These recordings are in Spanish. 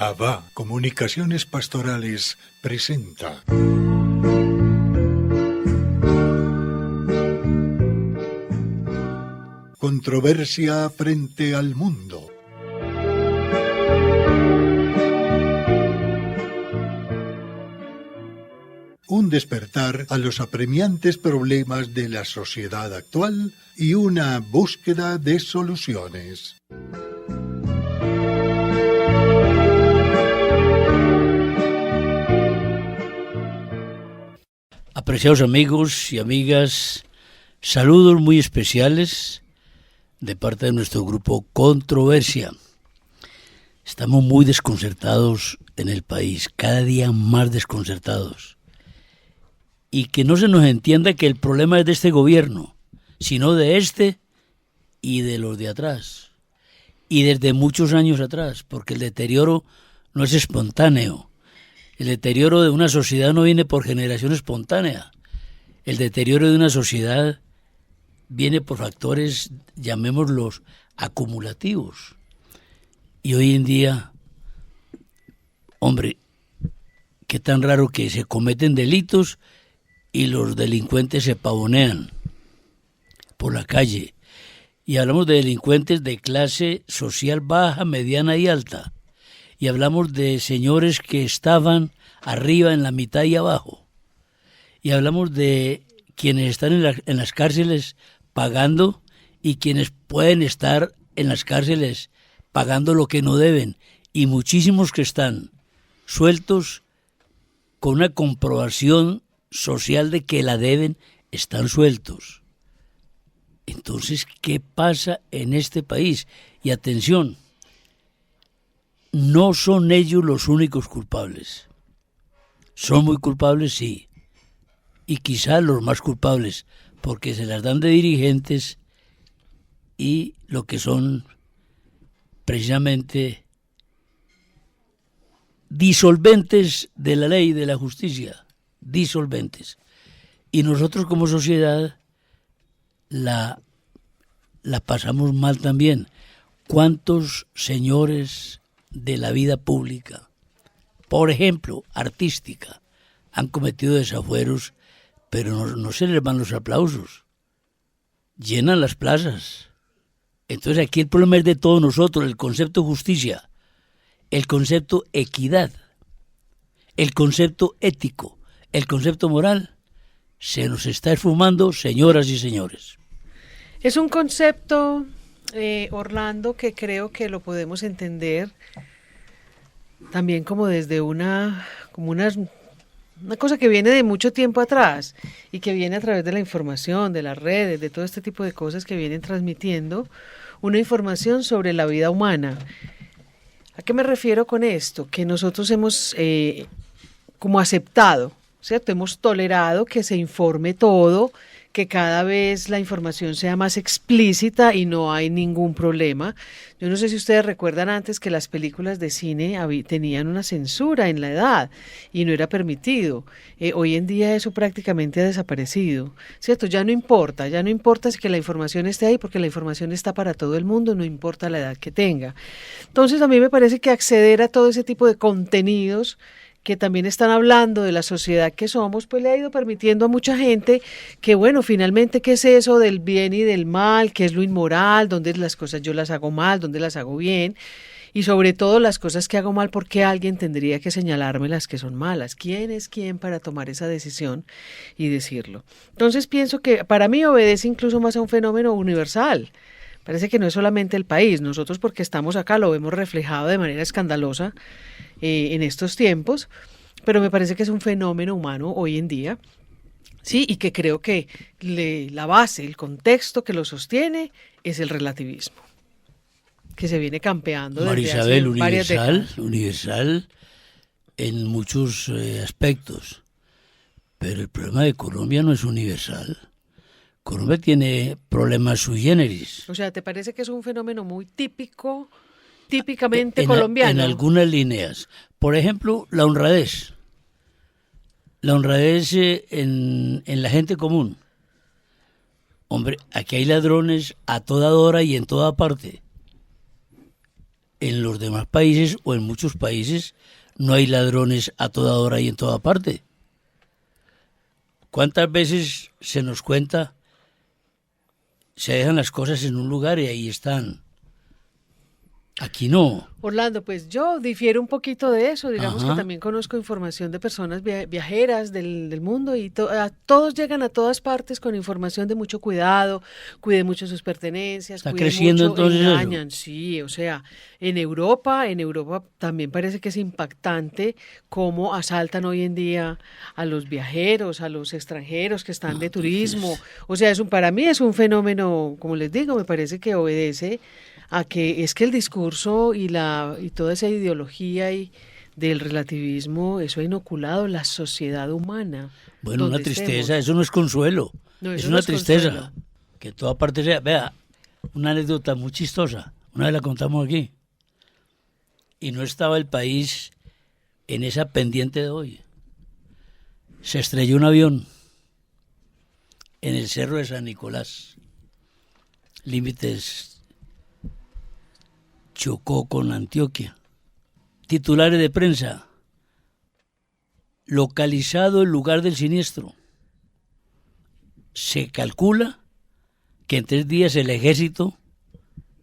Abba Comunicaciones Pastorales presenta Controversia frente al mundo. Un despertar a los apremiantes problemas de la sociedad actual y una búsqueda de soluciones. Apreciados amigos y amigas, saludos muy especiales de parte de nuestro grupo Controversia. Estamos muy desconcertados en el país, cada día más desconcertados. Y que no se nos entienda que el problema es de este gobierno, sino de este y de los de atrás. Y desde muchos años atrás, porque el deterioro no es espontáneo. El deterioro de una sociedad no viene por generación espontánea. El deterioro de una sociedad viene por factores, llamémoslos, acumulativos. Y hoy en día, hombre, qué tan raro que se cometen delitos y los delincuentes se pavonean por la calle. Y hablamos de delincuentes de clase social baja, mediana y alta. Y hablamos de señores que estaban arriba, en la mitad y abajo. Y hablamos de quienes están en las cárceles pagando y quienes pueden estar en las cárceles pagando lo que no deben. Y muchísimos que están sueltos con una comprobación social de que la deben, están sueltos. Entonces, ¿qué pasa en este país? Y atención, no son ellos los únicos culpables. Son muy culpables, sí. Y quizás los más culpables, porque se las dan de dirigentes y lo que son precisamente disolventes de la ley y de la justicia. Disolventes. Y nosotros como sociedad la pasamos mal también. ¿Cuántos señores de la vida pública, por ejemplo, artística, han cometido desafueros, pero no se les van los aplausos? Llenan las plazas. Entonces aquí el problema es de todos nosotros, el concepto justicia, el concepto equidad, el concepto ético, el concepto moral. Se nos está esfumando, señoras y señores. Es un concepto, Orlando, que creo que lo podemos entender también como desde una cosa que viene de mucho tiempo atrás y que viene a través de la información, de las redes, de todo este tipo de cosas que vienen transmitiendo una información sobre la vida humana. ¿A qué me refiero con esto? Que nosotros hemos como aceptado, ¿cierto? Hemos tolerado que se informe todo, que cada vez la información sea más explícita y no hay ningún problema. Yo no sé si ustedes recuerdan antes que las películas de cine tenían una censura en la edad y no era permitido. Hoy en día eso prácticamente ha desaparecido, ¿cierto? Ya no importa si que la información esté ahí, porque la información está para todo el mundo, no importa la edad que tenga. Entonces a mí me parece que acceder a todo ese tipo de contenidos que también están hablando de la sociedad que somos, pues le ha ido permitiendo a mucha gente que, bueno, finalmente, ¿qué es eso del bien y del mal? ¿Qué es lo inmoral? ¿Dónde las cosas yo las hago mal? ¿Dónde las hago bien? Y sobre todo las cosas que hago mal, ¿por qué alguien tendría que señalarme las que son malas? ¿Quién es quién para tomar esa decisión y decirlo? Entonces pienso que para mí obedece incluso más a un fenómeno universal. Parece que no es solamente el país, nosotros porque estamos acá lo vemos reflejado de manera escandalosa en estos tiempos, pero me parece que es un fenómeno humano hoy en día, sí, y que creo que la base, el contexto que lo sostiene es el relativismo, que se viene campeando desde hace varias décadas. Universal en muchos aspectos, pero el problema de Colombia no es universal. Colombia tiene problemas sui generis. O sea, ¿te parece que es un fenómeno muy típicamente colombiano? En algunas líneas. Por ejemplo, la honradez. La honradez en la gente común. Hombre, aquí hay ladrones a toda hora y en toda parte. en los demás países o en muchos países no hay ladrones a toda hora y en toda parte. ¿Cuántas veces se nos cuenta, se dejan las cosas en un lugar y ahí están? Aquí no. Orlando, pues yo difiero un poquito de eso. Digamos Ajá. que también conozco información de personas viajeras del mundo y todos llegan a todas partes con información de mucho cuidado, cuide mucho sus pertenencias, Está cuide creciendo mucho, entonces eso. engañan, sí, o sea, en Europa también parece que es impactante cómo asaltan hoy en día a los viajeros, a los extranjeros que están de turismo. O sea, para mí es un fenómeno, como les digo, me parece que obedece a que es que el discurso y toda esa ideología y del relativismo, eso ha inoculado la sociedad humana. Bueno, una donde tristeza, estemos. eso no es consuelo, No, es eso una no es tristeza. consuelo. Que en toda parte sea. Vea, una anécdota muy chistosa, una vez la contamos aquí, y no estaba el país en esa pendiente de hoy. Se estrelló un avión en el Cerro de San Nicolás, límites Chocó con Antioquia. Titulares de prensa: localizado el lugar del siniestro. Se calcula que en 3 días el ejército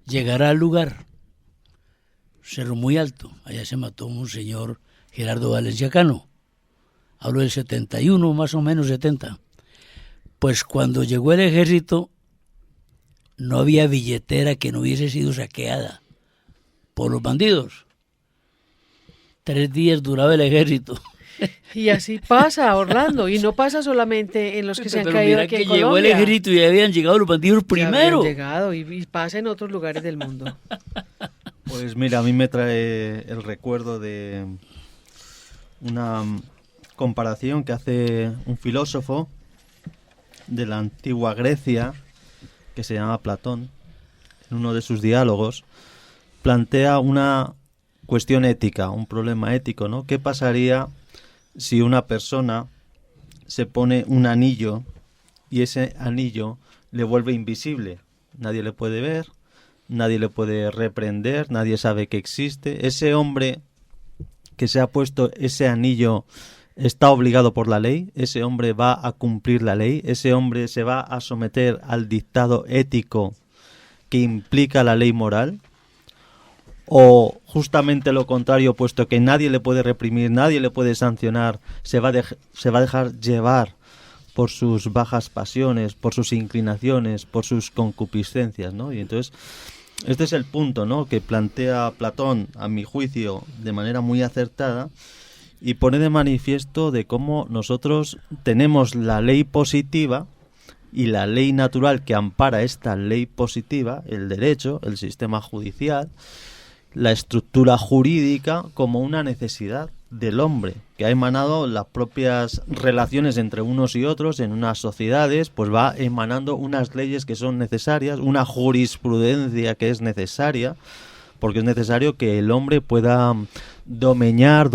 llegará al lugar. Cerro muy alto, allá se mató un señor Gerardo Valenciacano. Hablo del 71, más o menos 70. Pues cuando llegó el ejército, no había billetera que no hubiese sido saqueada por los bandidos. 3 días duraba el ejército. Y así pasa, Orlando, y no pasa solamente en los que se han Pero caído mira aquí que en llegó el Colombia. ejército y habían llegado los bandidos Ya primero. habían llegado y pasa en otros lugares del mundo. Pues mira, a mí me trae el recuerdo de una comparación que hace un filósofo de la antigua Grecia que se llama Platón. En uno de sus diálogos plantea una cuestión ética, un problema ético, ¿no? ¿Qué pasaría si una persona se pone un anillo y ese anillo le vuelve invisible? Nadie le puede ver, nadie le puede reprender, nadie sabe que existe. Ese hombre que se ha puesto ese anillo está obligado por la ley, ese hombre va a cumplir la ley, ese hombre se va a someter al dictado ético que implica la ley moral. O justamente lo contrario, puesto que nadie le puede reprimir, nadie le puede sancionar, se va a dejar llevar por sus bajas pasiones, por sus inclinaciones, por sus concupiscencias, ¿no? Y entonces, este es el punto, ¿no?, que plantea Platón, a mi juicio, de manera muy acertada, y pone de manifiesto de cómo nosotros tenemos la ley positiva y la ley natural que ampara esta ley positiva, el derecho, el sistema judicial, la estructura jurídica, como una necesidad del hombre, que ha emanado las propias relaciones entre unos y otros en unas sociedades, pues va emanando unas leyes que son necesarias, una jurisprudencia que es necesaria, porque es necesario que el hombre pueda dominar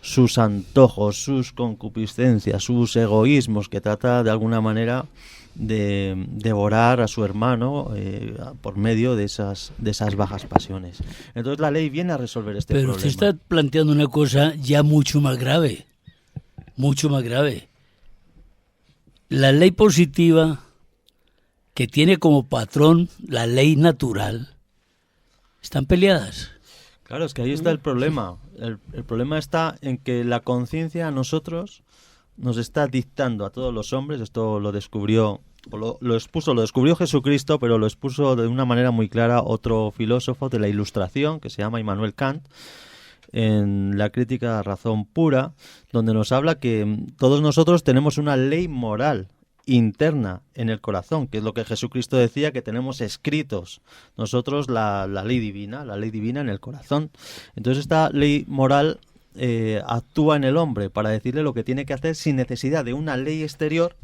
sus antojos, sus concupiscencias, sus egoísmos, que trata de alguna manera de devorar a su hermano por medio de esas bajas pasiones. Entonces la ley viene a resolver este Pero problema. usted está planteando una cosa ya mucho más grave, mucho más grave. La ley positiva, que tiene como patrón la ley natural, están peleadas. Claro, es que ahí está el problema. El problema está en que la conciencia a nosotros nos está dictando a todos los hombres. Esto lo descubrió, o lo descubrió Jesucristo, pero lo expuso de una manera muy clara otro filósofo de la Ilustración, que se llama Immanuel Kant, en la Crítica a la Razón Pura, donde nos habla que todos nosotros tenemos una ley moral interna en el corazón, que es lo que Jesucristo decía, que tenemos escritos nosotros la ley divina en el corazón. Entonces esta ley moral actúa en el hombre para decirle lo que tiene que hacer sin necesidad de una ley exterior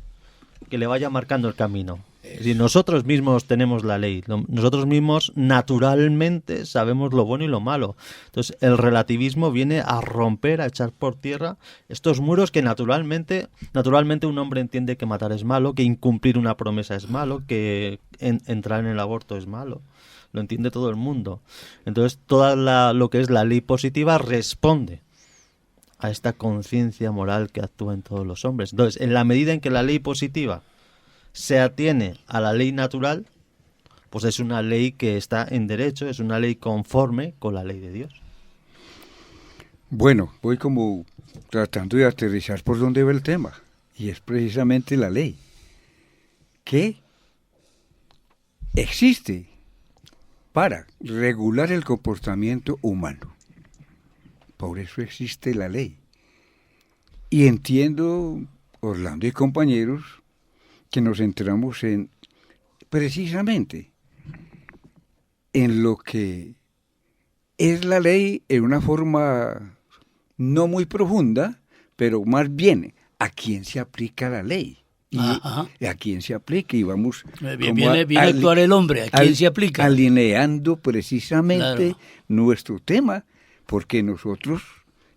que le vaya marcando el camino. Si nosotros mismos tenemos la ley, nosotros mismos naturalmente sabemos lo bueno y lo malo. Entonces el relativismo viene a romper, a echar por tierra estos muros que naturalmente un hombre entiende que matar es malo, que incumplir una promesa es malo, que entrar en el aborto es malo. Lo entiende todo el mundo. Entonces lo que es la ley positiva responde a esta conciencia moral que actúa en todos los hombres. Entonces, en la medida en que la ley positiva se atiene a la ley natural, pues es una ley que está en derecho, es una ley conforme con la ley de Dios. Bueno, voy como tratando de aterrizar por dónde va el tema, y es precisamente la ley, que existe para regular el comportamiento humano. Por eso existe la ley. Y entiendo, Orlando y compañeros, que nos centramos precisamente en lo que es la ley en una forma no muy profunda, pero más bien a quién se aplica la ley. Y a quién se aplica, y vamos viene a actuar el hombre, a quién se aplica, alineando precisamente claro. nuestro tema, porque nosotros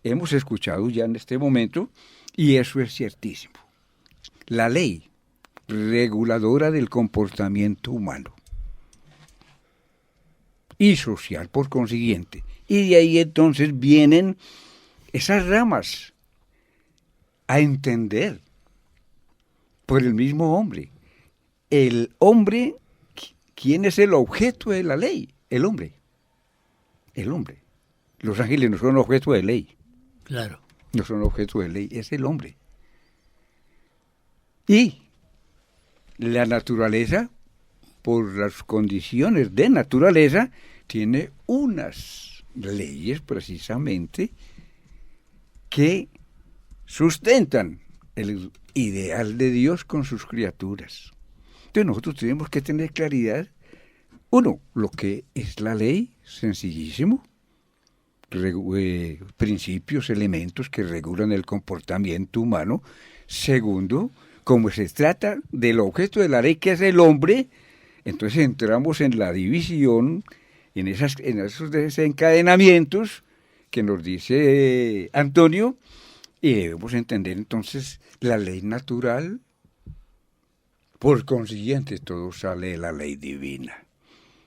hemos escuchado ya en este momento, y eso es ciertísimo, la ley reguladora del comportamiento humano y social por consiguiente, y de ahí entonces vienen esas ramas a entender por el mismo hombre. El hombre, ¿quién es el objeto de la ley? El hombre. El hombre. Los ángeles no son objeto de ley. Claro. No son objeto de ley, es el hombre. Y la naturaleza, por las condiciones de naturaleza, tiene unas leyes precisamente que sustentan el ideal de Dios con sus criaturas. Entonces nosotros tenemos que tener claridad, uno, lo que es la ley, sencillísimo, principios, elementos que regulan el comportamiento humano. Segundo, como se trata del objeto de la ley, que es el hombre, entonces entramos en la división, en esos desencadenamientos que nos dice Antonio, y debemos entender entonces la ley natural. Por consiguiente, todo sale de la ley divina.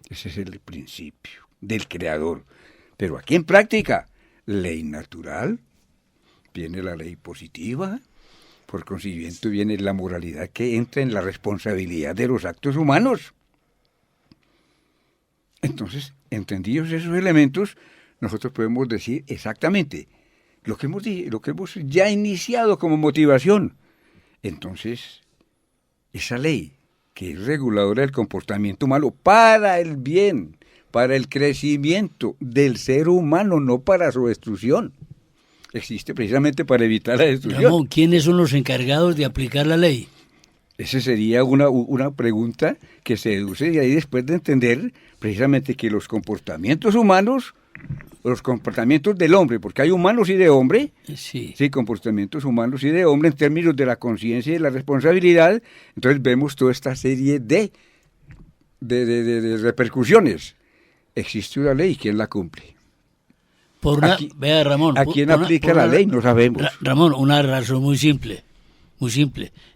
Ese es el principio del Creador. Pero aquí en práctica, ley natural, viene la ley positiva, por consiguiente viene la moralidad que entra en la responsabilidad de los actos humanos. Entonces, entendidos esos elementos, nosotros podemos decir exactamente lo que hemos ya iniciado como motivación. Entonces, esa ley que es reguladora del comportamiento humano para el bien, para el crecimiento del ser humano, no para su destrucción. Existe precisamente para evitar la destrucción. Ramón, ¿quiénes son los encargados de aplicar la ley? Esa sería una pregunta que se deduce de ahí después de entender precisamente que los comportamientos humanos, los comportamientos del hombre, porque hay humanos y de hombre, sí, comportamientos humanos y de hombre en términos de la conciencia y de la responsabilidad, entonces vemos toda esta serie de repercusiones. Existe una ley, ¿quién la cumple? Vea, Ramón, ¿a quién aplica la ley? No sabemos. Ramón, una razón muy simple.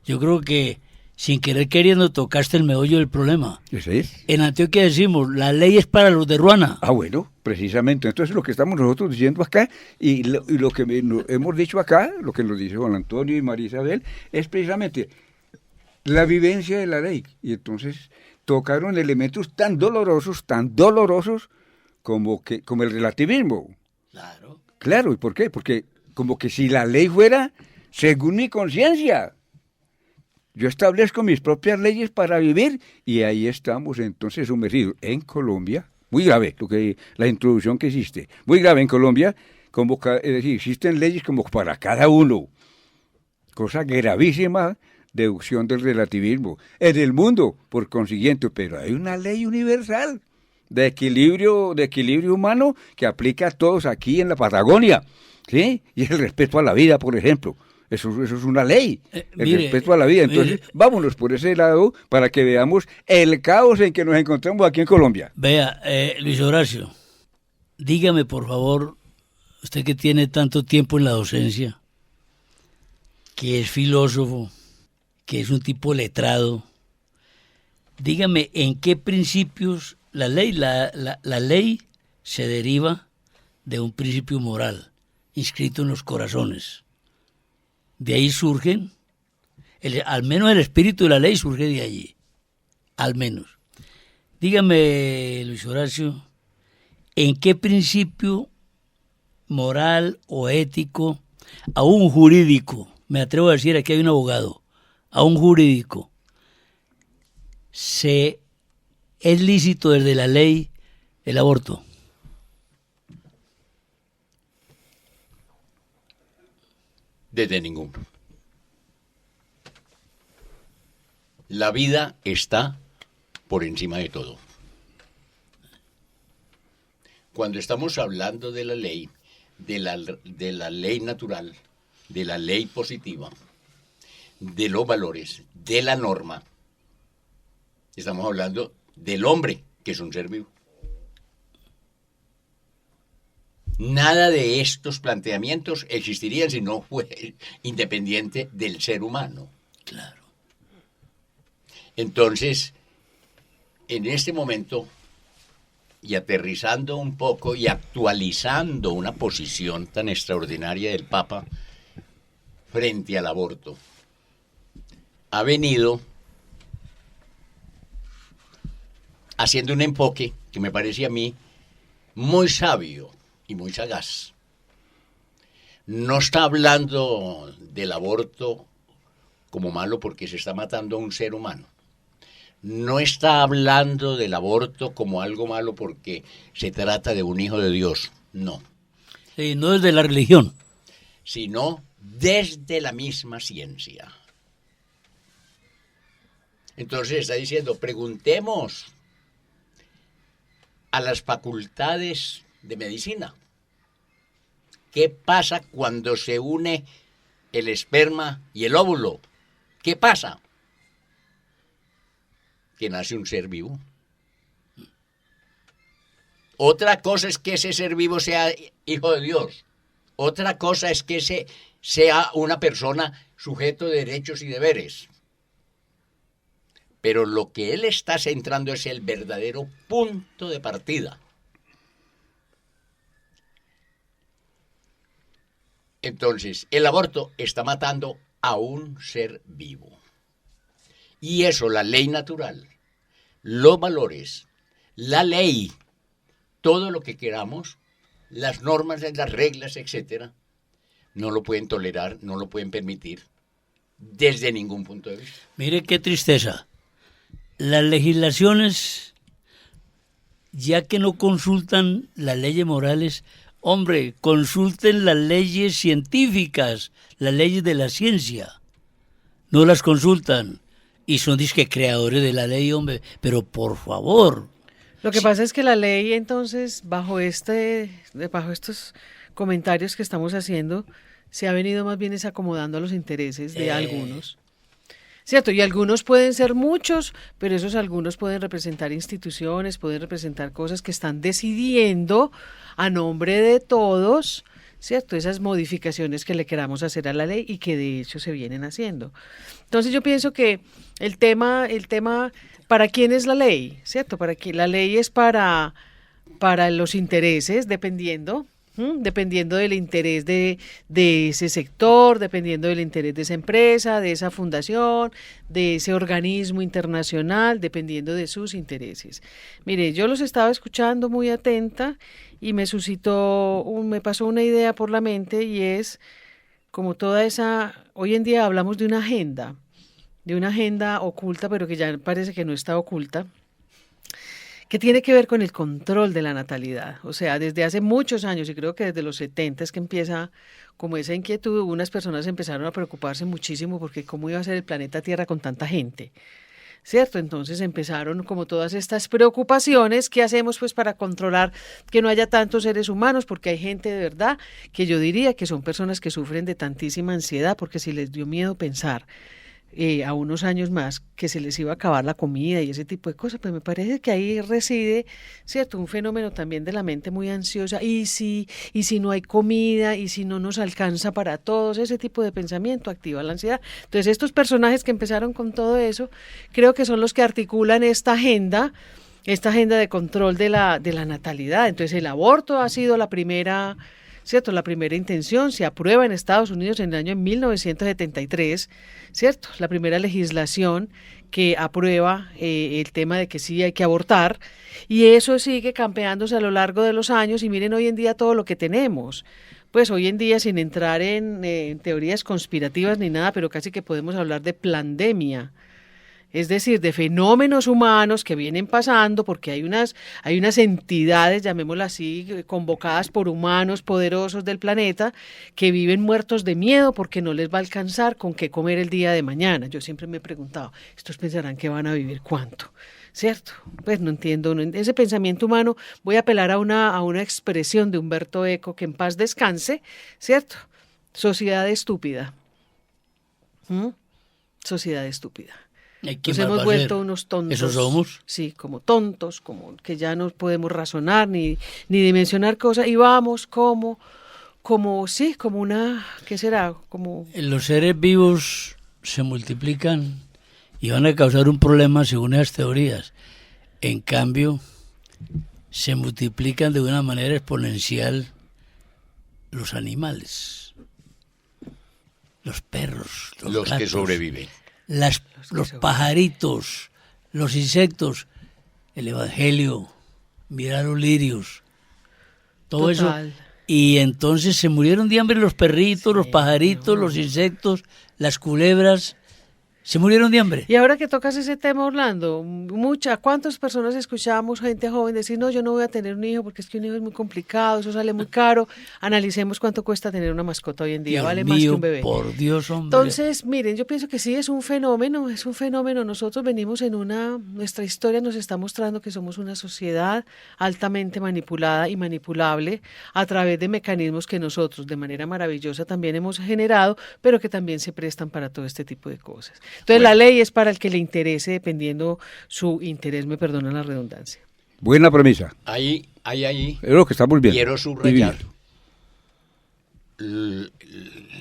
Yo creo que sin querer queriendo tocaste el meollo del problema. ¿Ese es? En Antioquia decimos, la ley es para los de Ruana. Ah, bueno, precisamente. Entonces lo que estamos nosotros diciendo acá, y lo que hemos dicho acá, lo que nos dice Juan Antonio y María Isabel, es precisamente la vivencia de la ley. Y entonces tocaron elementos tan dolorosos como el relativismo. Claro. Claro, ¿y por qué? Porque como que si la ley fuera según mi conciencia, yo establezco mis propias leyes para vivir, y ahí estamos entonces sumergidos en Colombia. Muy grave la introducción que existe, muy grave en Colombia, es decir, existen leyes como para cada uno, cosa gravísima, deducción del relativismo en el mundo, por consiguiente, pero hay una ley universal de equilibrio humano que aplica a todos aquí en la Patagonia, ¿sí? Y el respeto a la vida, por ejemplo. Eso es una ley, el mire, respeto a la vida. Entonces, vámonos por ese lado para que veamos el caos en que nos encontramos aquí en Colombia. Vea, Luis Horacio, dígame por favor, usted que tiene tanto tiempo en la docencia, que es filósofo, que es un tipo letrado, dígame en qué principios la ley se deriva de un principio moral inscrito en los corazones. De ahí surgen, al menos el espíritu de la ley surge de allí, al menos. Dígame, Luis Horacio, ¿en qué principio moral o ético, aún jurídico, me atrevo a decir, aquí hay un abogado, aún jurídico, es lícito desde la ley el aborto? Desde ninguno. La vida está por encima de todo. Cuando estamos hablando de la ley, de la ley natural, de la ley positiva, de los valores, de la norma, estamos hablando del hombre, que es un ser vivo. Nada de estos planteamientos existirían si no fuera independiente del ser humano. Claro. Entonces, en este momento, y aterrizando un poco y actualizando una posición tan extraordinaria del Papa frente al aborto, ha venido haciendo un enfoque que me parece a mí muy sabio y muy sagaz. No está hablando del aborto como malo porque se está matando a un ser humano. No está hablando del aborto como algo malo porque se trata de un hijo de Dios. No. Sí, no desde la religión. Sino desde la misma ciencia. Entonces está diciendo, preguntemos a las facultades de medicina. ¿Qué pasa cuando se une el esperma y el óvulo? ¿Qué pasa? Que nace un ser vivo. Otra cosa es que ese ser vivo sea hijo de Dios. Otra cosa es que sea una persona sujeto de derechos y deberes. Pero lo que él está centrando es el verdadero punto de partida. Entonces, el aborto está matando a un ser vivo. Y eso, la ley natural, los valores, la ley, todo lo que queramos, las normas, las reglas, etcétera, no lo pueden tolerar, no lo pueden permitir desde ningún punto de vista. Mire qué tristeza. Las legislaciones, ya que no consultan las leyes morales, hombre, consulten las leyes científicas, las leyes de la ciencia. No las consultan. Y son disque creadores de la ley, hombre, pero por favor. Lo que pasa es que la ley, entonces, bajo estos comentarios que estamos haciendo, se ha venido más bien acomodando a los intereses de algunos. Cierto, y algunos pueden ser muchos, pero esos algunos pueden representar instituciones, pueden representar cosas que están decidiendo a nombre de todos, ¿cierto? Esas modificaciones que le queramos hacer a la ley y que de hecho se vienen haciendo. Entonces yo pienso que el tema, ¿para quién es la ley? ¿Cierto? Para que la ley es para los intereses, dependiendo del interés de ese sector, dependiendo del interés de esa empresa, de esa fundación, de ese organismo internacional, dependiendo de sus intereses. Mire, yo los estaba escuchando muy atenta y me pasó una idea por la mente, y es como hoy en día hablamos de una agenda oculta, pero que ya parece que no está oculta, que tiene que ver con el control de la natalidad. O sea, desde hace muchos años, y creo que desde los 70 es que empieza como esa inquietud. Unas personas empezaron a preocuparse muchísimo porque cómo iba a ser el planeta Tierra con tanta gente. ¿cierto? Entonces empezaron como todas estas preocupaciones. ¿Qué hacemos pues para controlar que no haya tantos seres humanos? Porque hay gente de verdad que yo diría que son personas que sufren de tantísima ansiedad, porque si les dio miedo pensar a unos años más que se les iba a acabar la comida y ese tipo de cosas, pues me parece que ahí reside, ¿cierto? Un fenómeno también de la mente muy ansiosa, y si no hay comida, y si no nos alcanza para todos, ese tipo de pensamiento activa la ansiedad. Entonces estos personajes que empezaron con todo eso, creo que son los que articulan esta agenda de control de la natalidad. Entonces el aborto ha sido la primera, ¿cierto? La primera intención se aprueba en Estados Unidos en el año 1973, ¿cierto? La primera legislación que aprueba el tema de que sí hay que abortar, y eso sigue campeándose a lo largo de los años, y miren hoy en día todo lo que tenemos. Pues hoy en día, sin entrar en teorías conspirativas ni nada, pero casi que podemos hablar de plandemia. Es decir, de fenómenos humanos que vienen pasando, porque hay unas entidades, llamémoslas así, convocadas por humanos poderosos del planeta, que viven muertos de miedo porque no les va a alcanzar con qué comer el día de mañana. Yo siempre me he preguntado, ¿estos pensarán que van a vivir cuánto? ¿Cierto? Pues no entiendo, ese pensamiento humano. Voy a apelar a una expresión de Humberto Eco, que en paz descanse, ¿cierto? Sociedad estúpida. Sociedad estúpida. Nos hemos vuelto unos tontos. ¿Eso somos? Sí, como tontos, como que ya no podemos razonar ni dimensionar cosas, y vamos como una, ¿qué será? Como los seres vivos se multiplican y van a causar un problema según esas teorías. En cambio, se multiplican de una manera exponencial los animales, los perros, los gatos, que sobreviven. Los pajaritos, los insectos, el evangelio, mirar los lirios, todo total. Eso. Y entonces se murieron de hambre los perritos, los pajaritos, los insectos, las culebras. Se murieron de hambre. Y ahora que tocas ese tema, Orlando, ¿cuántas personas escuchamos, gente joven, decir, no, yo no voy a tener un hijo porque es que un hijo es muy complicado, eso sale muy caro? Analicemos cuánto cuesta tener una mascota hoy en día, Dios vale mío, más que un bebé. Por Dios, hombre. Entonces, miren, yo pienso que sí, es un fenómeno. Nosotros venimos nuestra historia nos está mostrando que somos una sociedad altamente manipulada y manipulable a través de mecanismos que nosotros, de manera maravillosa, también hemos generado, pero que también se prestan para todo este tipo de cosas. Entonces, la ley es para el que le interese, dependiendo su interés, me perdonan la redundancia. Buena premisa. Ahí. Es lo que estamos viendo. Quiero subrayar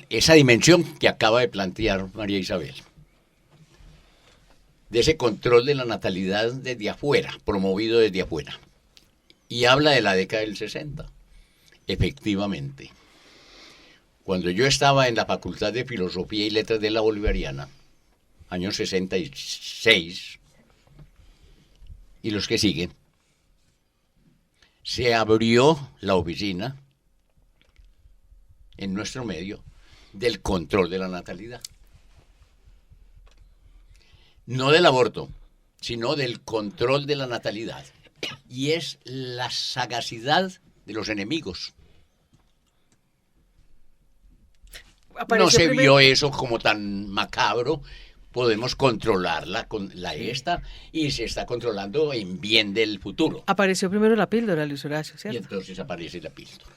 esa dimensión que acaba de plantear María Isabel, de ese control de la natalidad desde afuera, promovido desde afuera. Y habla de la década del 60. Efectivamente. Cuando yo estaba en la Facultad de Filosofía y Letras de la Bolivariana, año 66, y los que siguen, se abrió la oficina en nuestro medio del control de la natalidad. No del aborto, sino del control de la natalidad. Y es la sagacidad de los enemigos. No se vio eso como tan macabro. Podemos controlarla con la esta, y se está controlando en bien del futuro. Apareció primero la píldora, Luis Horacio, ¿cierto? Y entonces aparece la píldora.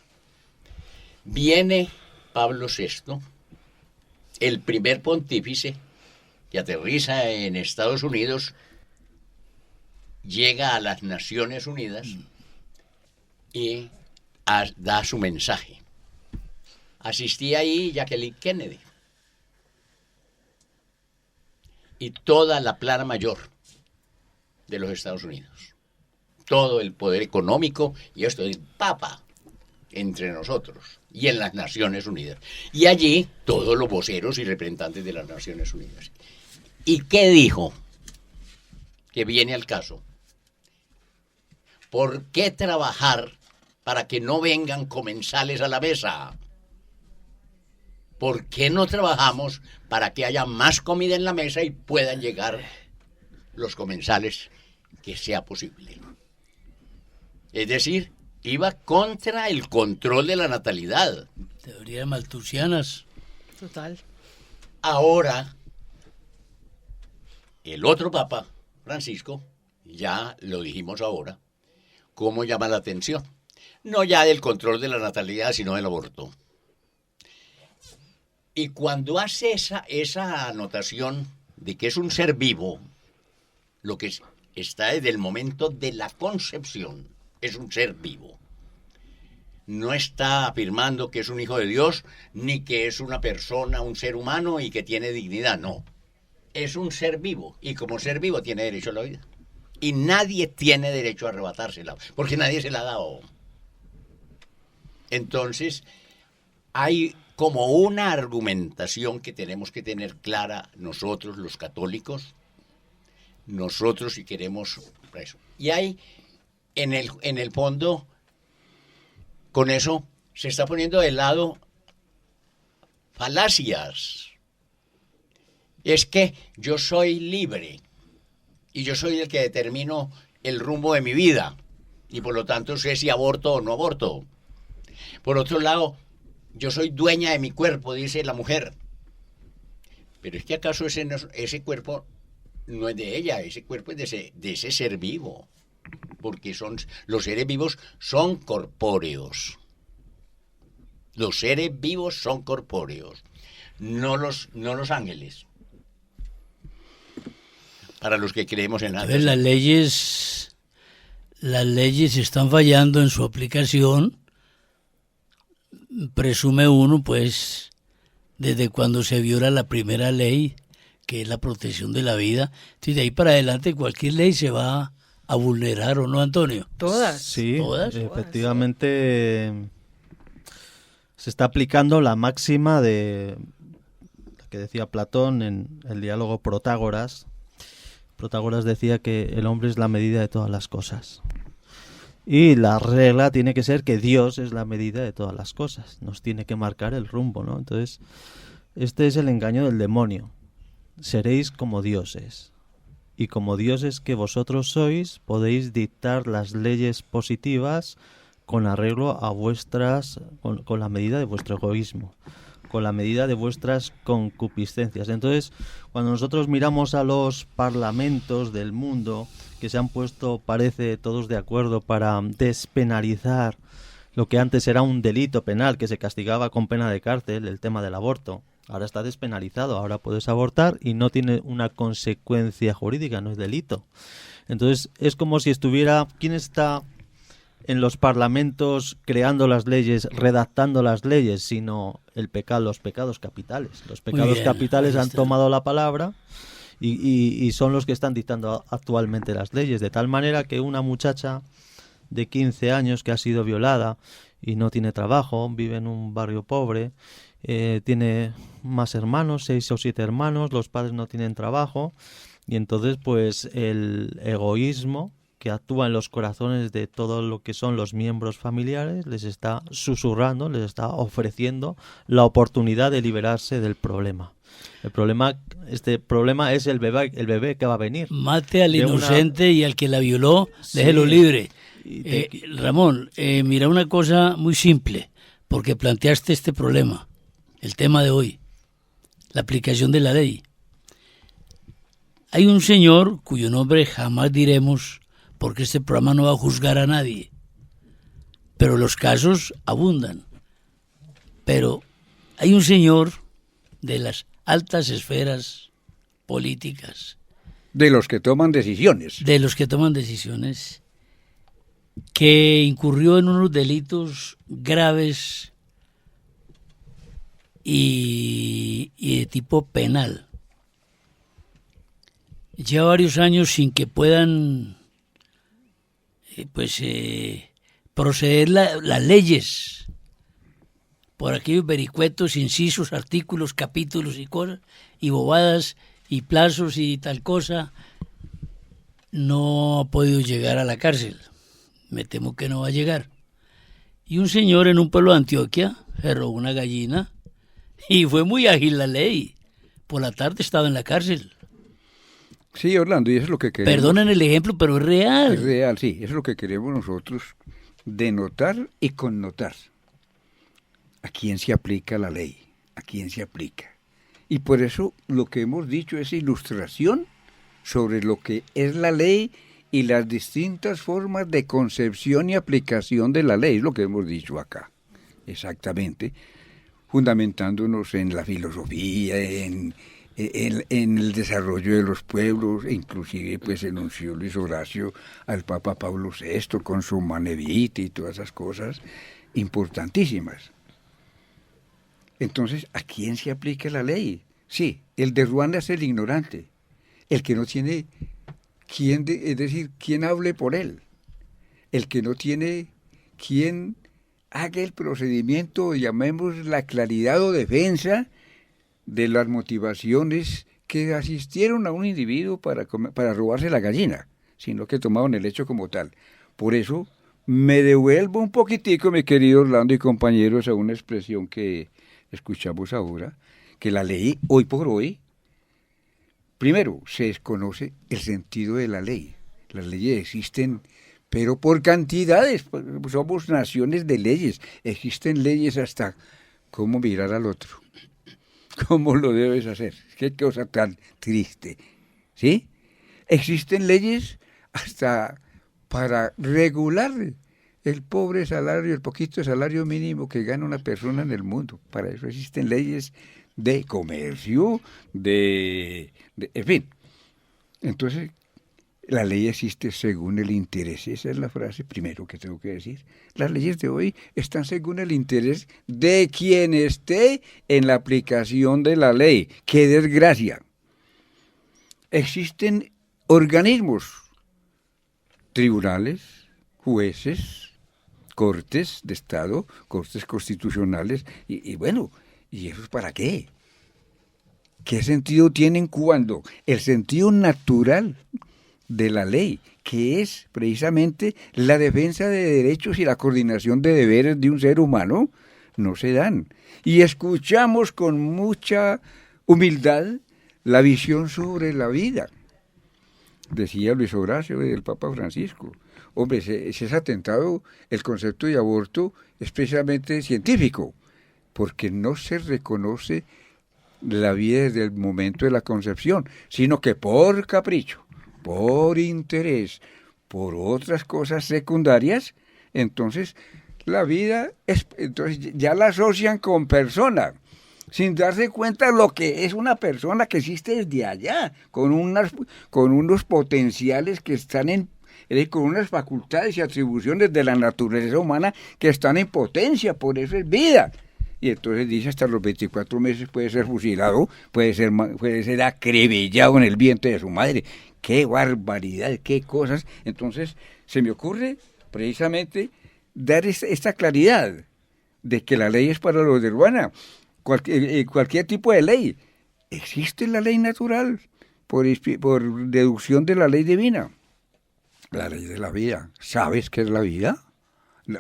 Viene Pablo VI, el primer pontífice que aterriza en Estados Unidos, llega a las Naciones Unidas y da su mensaje. Asistía ahí Jacqueline Kennedy y toda la plana mayor de los Estados Unidos, todo el poder económico, y esto es Papa entre nosotros y en las Naciones Unidas, y allí todos los voceros y representantes de las Naciones Unidas. ¿Y qué dijo? Que viene al caso. ¿Por qué trabajar para que no vengan comensales a la mesa? ¿Por qué no trabajamos para que haya más comida en la mesa y puedan llegar los comensales que sea posible? Es decir, iba contra el control de la natalidad. Teorías maltusianas. Total. Ahora el otro Papa, Francisco, ya lo dijimos ahora, cómo llama la atención. No ya del control de la natalidad, sino del aborto. Y cuando hace esa anotación de que es un ser vivo, lo que está desde el momento de la concepción, es un ser vivo. No está afirmando que es un hijo de Dios, ni que es una persona, un ser humano y que tiene dignidad, no. Es un ser vivo, y como ser vivo tiene derecho a la vida. Y nadie tiene derecho a arrebatársela, porque nadie se la ha dado. Entonces, hay como una argumentación que tenemos que tener clara nosotros los católicos, nosotros si queremos eso. Y hay en el fondo, con eso se está poniendo de lado falacias. Es que yo soy libre y yo soy el que determino el rumbo de mi vida y por lo tanto sé si aborto o no aborto. Por otro lado, yo soy dueña de mi cuerpo, dice la mujer. Pero es que acaso ese cuerpo no es de ella, ese cuerpo es de ese ser vivo. Porque los seres vivos son corpóreos. Los seres vivos son corpóreos, no los ángeles. Para los que creemos en nada. Las leyes están fallando en su aplicación. Presume uno, pues, desde cuando se viola la primera ley, que es la protección de la vida. Entonces, de ahí para adelante cualquier ley se va a vulnerar, ¿o no, Antonio? Todas. Sí, ¿Todas? efectivamente se está aplicando la máxima de la que decía Platón en el diálogo Protágoras. Protágoras decía que el hombre es la medida de todas las cosas. Y la regla tiene que ser que Dios es la medida de todas las cosas. Nos tiene que marcar el rumbo, ¿no? Entonces, este es el engaño del demonio. Seréis como dioses. Y como dioses que vosotros sois, podéis dictar las leyes positivas con arreglo a con la medida de vuestro egoísmo, con la medida de vuestras concupiscencias. Entonces, cuando nosotros miramos a los parlamentos del mundo, que se han puesto, parece, todos de acuerdo para despenalizar lo que antes era un delito penal, que se castigaba con pena de cárcel, el tema del aborto. Ahora está despenalizado, ahora puedes abortar y no tiene una consecuencia jurídica, no es delito. Entonces, es como si estuviera... ¿Quién está en los parlamentos creando las leyes, redactando las leyes, sino los pecados capitales? Los pecados capitales han tomado la palabra y son los que están dictando actualmente las leyes, de tal manera que una muchacha de 15 años que ha sido violada y no tiene trabajo, vive en un barrio pobre, tiene más hermanos, 6 o 7 hermanos, los padres no tienen trabajo, y entonces pues el egoísmo que actúa en los corazones de todo lo que son los miembros familiares les está susurrando, les está ofreciendo la oportunidad de liberarse del problema. Este problema es el bebé que va a venir. Mate al inocente y al que la violó, déjelo libre. Ramón, mira una cosa muy simple, porque planteaste este problema, el tema de hoy, la aplicación de la ley. Hay un señor cuyo nombre jamás diremos, porque este programa no va a juzgar a nadie, pero los casos abundan. Pero hay un señor de las altas esferas políticas, de los que toman decisiones, que incurrió en unos delitos graves y de tipo penal. Lleva varios años sin que puedan proceder las leyes por aquellos vericuetos, incisos, artículos, capítulos y cosas, y bobadas y plazos y tal cosa. No ha podido llegar a la cárcel. Me temo que no va a llegar. Y un señor en un pueblo de Antioquia se robó una gallina y fue muy ágil la ley. Por la tarde estaba en la cárcel. Sí, Orlando, y eso es lo que queremos. Perdonen el ejemplo, pero es real. Es real, sí. Eso es lo que queremos nosotros, denotar y connotar. ¿A quién se aplica la ley? ¿A quién se aplica? Y por eso lo que hemos dicho es ilustración sobre lo que es la ley y las distintas formas de concepción y aplicación de la ley, es lo que hemos dicho acá, exactamente, fundamentándonos en la filosofía, en el desarrollo de los pueblos, e inclusive pues enunció Luis Horacio al Papa Pablo VI con su Manevita y todas esas cosas importantísimas. Entonces, ¿a quién se aplica la ley? Sí, el de Ruanda es el ignorante, el que no tiene quien, es decir, quien hable por él, el que no tiene quien haga el procedimiento, llamemos la claridad o defensa de las motivaciones que asistieron a un individuo para robarse la gallina, sino que tomaron el hecho como tal. Por eso me devuelvo un poquitico, mi querido Orlando y compañeros, a una expresión que escuchamos ahora, que la ley, hoy por hoy, primero, se desconoce el sentido de la ley. Las leyes existen, pero por cantidades, somos naciones de leyes. Existen leyes hasta cómo mirar al otro, cómo lo debes hacer. Qué cosa tan triste, ¿sí? Existen leyes hasta para regular el pobre salario, el poquito salario mínimo que gana una persona en el mundo. Para eso existen leyes de comercio, en fin. Entonces, la ley existe según el interés. Esa es la frase primero que tengo que decir. Las leyes de hoy están según el interés de quien esté en la aplicación de la ley. ¡Qué desgracia! Existen organismos, tribunales, jueces, cortes de Estado, cortes constitucionales, y bueno, ¿y eso es para qué? ¿Qué sentido tienen cuando el sentido natural de la ley, que es precisamente la defensa de derechos y la coordinación de deberes de un ser humano, no se dan? Y escuchamos con mucha humildad la visión sobre la vida. Decía Luis Horacio, el Papa Francisco, hombre, ese atentado, el concepto de aborto es precisamente científico, porque no se reconoce la vida desde el momento de la concepción, sino que por capricho, por interés, por otras cosas secundarias, entonces la vida entonces ya la asocian con persona, sin darse cuenta lo que es una persona que existe desde allá, con unos potenciales que están con unas facultades y atribuciones de la naturaleza humana que están en potencia, por eso es vida. Y entonces dice, hasta los 24 meses puede ser fusilado, puede ser acribillado en el vientre de su madre. ¡Qué barbaridad, qué cosas! Entonces, se me ocurre precisamente dar esta claridad de que la ley es para los de Ruana. Cualquier tipo de ley. Existe la ley natural por deducción de la ley divina. La ley de la vida. ¿Sabes qué es la vida?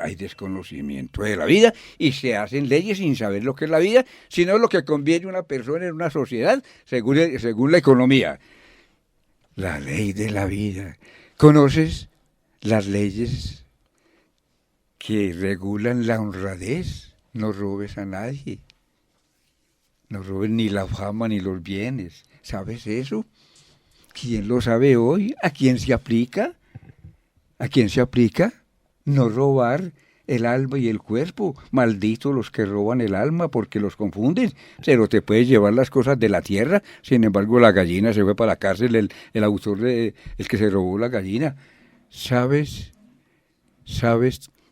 Hay desconocimiento de la vida y se hacen leyes sin saber lo que es la vida, sino lo que conviene a una persona en una sociedad según la economía. La ley de la vida. ¿Conoces las leyes que regulan la honradez? No robes a nadie. No robes ni la fama ni los bienes. ¿Sabes eso? ¿Quién lo sabe hoy? ¿A quién se aplica? ¿A quién se aplica? No robar el alma y el cuerpo. Malditos los que roban el alma porque los confunden. Pero te puedes llevar las cosas de la tierra. Sin embargo, la gallina se fue para la cárcel, el autor el que se robó la gallina. ¿Sabes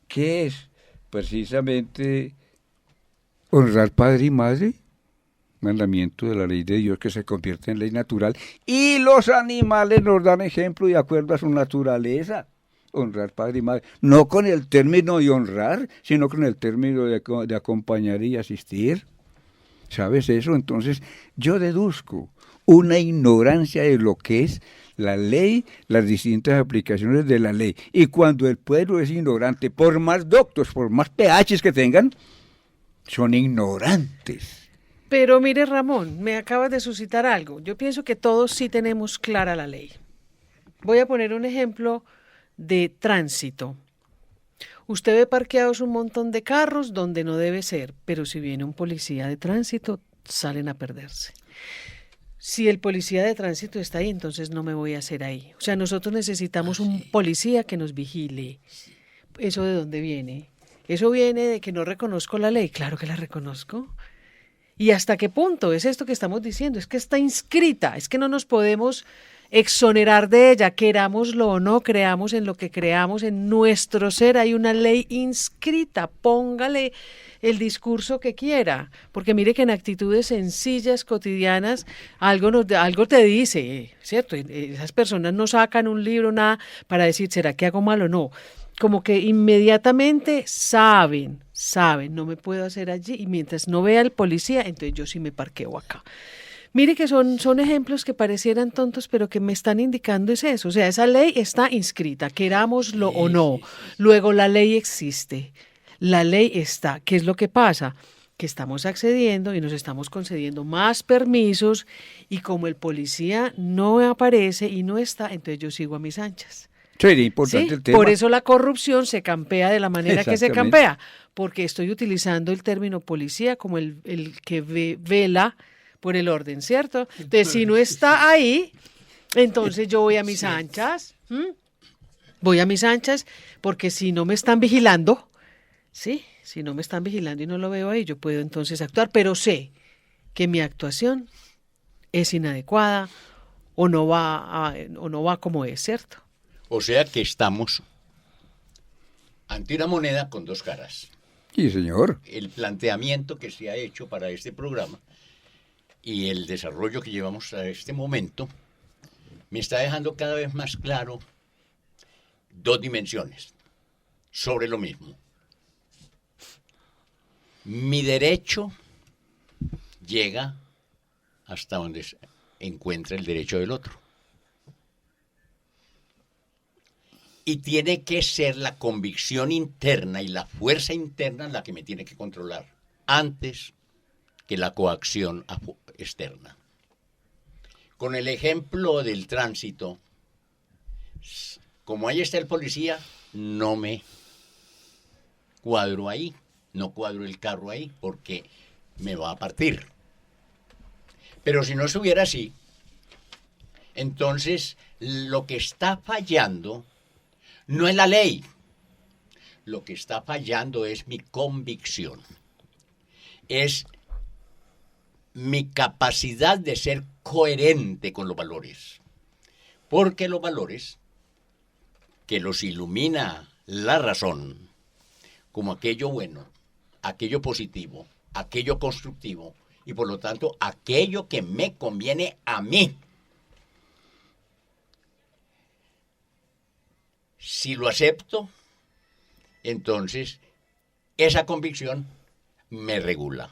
qué es? Precisamente honrar padre y madre. Mandamiento de la ley de Dios que se convierte en ley natural. Y los animales nos dan ejemplo de acuerdo a su naturaleza. Honrar padre y madre, no con el término de honrar, sino con el término de acompañar y asistir. ¿Sabes eso? Entonces, yo deduzco una ignorancia de lo que es la ley, las distintas aplicaciones de la ley. Y cuando el pueblo es ignorante, por más doctos, por más PHs que tengan, son ignorantes. Pero mire, Ramón, me acabas de suscitar algo. Yo pienso que todos sí tenemos clara la ley. Voy a poner un ejemplo de tránsito. Usted ve parqueados un montón de carros donde no debe ser, pero si viene un policía de tránsito, salen a perderse. Si el policía de tránsito está ahí, entonces no me voy a hacer ahí. O sea, nosotros necesitamos un policía que nos vigile. ¿Eso de dónde viene? Eso viene de que no reconozco la ley. Claro que la reconozco. ¿Y hasta qué punto es esto que estamos diciendo? Es que está inscrita, es que no nos podemos exonerar de ella, querámoslo o no, creamos en lo que creamos, en nuestro ser hay una ley inscrita, póngale el discurso que quiera, porque mire que en actitudes sencillas, cotidianas, algo te dice, ¿cierto? Esas personas no sacan un libro, nada, para decir, ¿será que hago mal o no? Como que inmediatamente saben, no me puedo hacer allí, y mientras no vea al policía, entonces yo sí me parqueo acá. Mire que son ejemplos que parecieran tontos, pero que me están indicando es eso. O sea, esa ley está inscrita, querámoslo o no. Luego la ley existe, la ley está. ¿Qué es lo que pasa? Que estamos accediendo y nos estamos concediendo más permisos y como el policía no aparece y no está, entonces yo sigo a mis anchas. Sería importante ¿Sí? el tema. Por eso la corrupción se campea de la manera que se Exactamente. campea, porque estoy utilizando el término policía como el que vela por el orden, ¿cierto? Entonces, si no está ahí, entonces yo voy a mis anchas, voy a mis anchas, porque si no me están vigilando, ¿sí? Si no me están vigilando y no lo veo ahí, yo puedo entonces actuar, pero sé que mi actuación es inadecuada o no va como es, ¿cierto? O sea que estamos ante una moneda con dos caras. Sí, señor. El planteamiento que se ha hecho para este programa y el desarrollo que llevamos a este momento me está dejando cada vez más claro dos dimensiones sobre lo mismo. Mi derecho llega hasta donde se encuentra el derecho del otro. Y tiene que ser la convicción interna y la fuerza interna la que me tiene que controlar antes que la coacción externa. Con el ejemplo del tránsito, como ahí está el policía, no me cuadro ahí, no cuadro el carro ahí porque me va a partir. Pero si no estuviera así, entonces lo que está fallando no es la ley, lo que está fallando es mi convicción, es mi capacidad de ser coherente con los valores, porque los valores que los ilumina la razón, como aquello bueno, aquello positivo, aquello constructivo y por lo tanto aquello que me conviene a mí. Si lo acepto, entonces esa convicción me regula.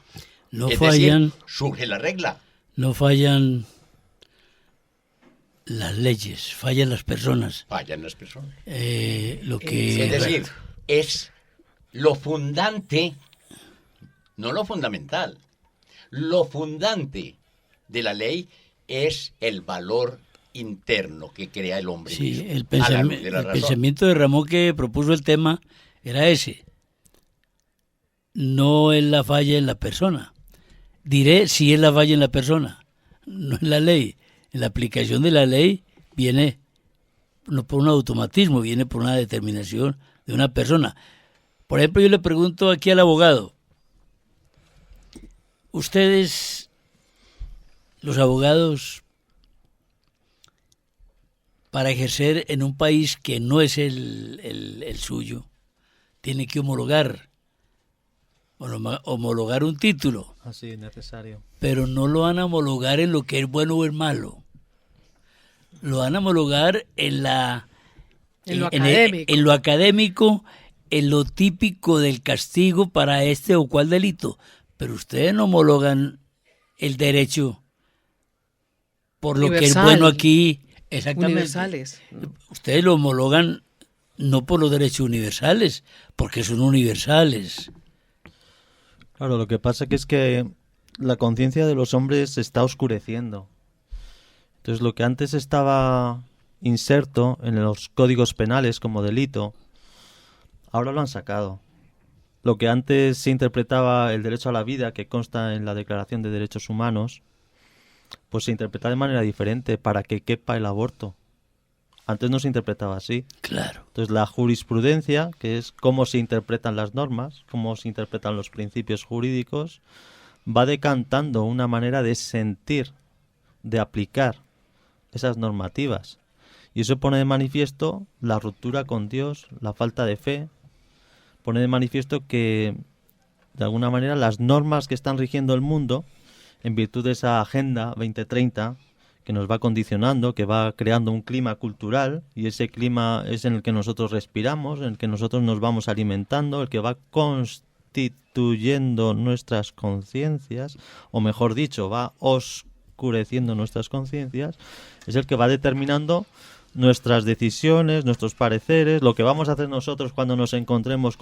No Es fallan, decir, surge la regla. no fallan las leyes, fallan las personas. Fallan las personas. Lo que Es decir, es lo fundante, no lo fundamental. Lo fundante de la ley es el valor interno que crea el hombre sí, mismo, el a la luz de la el razón. pensamiento de Ramón que propuso el tema era ese. No es la falla en la persona. Diré si es la falla en la persona, no en la ley. En la aplicación de la ley viene no por un automatismo, viene por una determinación de una persona. Por ejemplo, yo le pregunto aquí al abogado, ustedes, los abogados, para ejercer en un país que no es el suyo, tiene que homologar un título, Así es necesario. pero no lo van a homologar en lo que es bueno o es malo. Lo van a homologar en En lo académico. en lo académico, en lo típico del castigo para este o cual delito. Pero ustedes no homologan el derecho por lo que es Universal. bueno aquí. Exactamente. Universales. Ustedes lo homologan no por los derechos universales, porque son universales. Claro, lo que pasa que es que la conciencia de los hombres se está oscureciendo. Entonces, lo que antes estaba inserto en los códigos penales como delito, ahora lo han sacado. Lo que antes se interpretaba el derecho a la vida, que consta en la Declaración de Derechos Humanos, pues se interpreta de manera diferente para que quepa el aborto. Antes no se interpretaba así. Claro. Entonces la jurisprudencia, que es cómo se interpretan las normas, cómo se interpretan los principios jurídicos, va decantando una manera de sentir, de aplicar esas normativas. Y eso pone de manifiesto la ruptura con Dios, la falta de fe. Pone de manifiesto que, de alguna manera, las normas que están rigiendo el mundo, en virtud de esa Agenda 2030, que nos va condicionando, que va creando un clima cultural, y ese clima es en el que nosotros respiramos, en el que nosotros nos vamos alimentando, el que va constituyendo nuestras conciencias, o mejor dicho, va oscureciendo nuestras conciencias, es el que va determinando nuestras decisiones, nuestros pareceres, lo que vamos a hacer nosotros cuando nos encontremos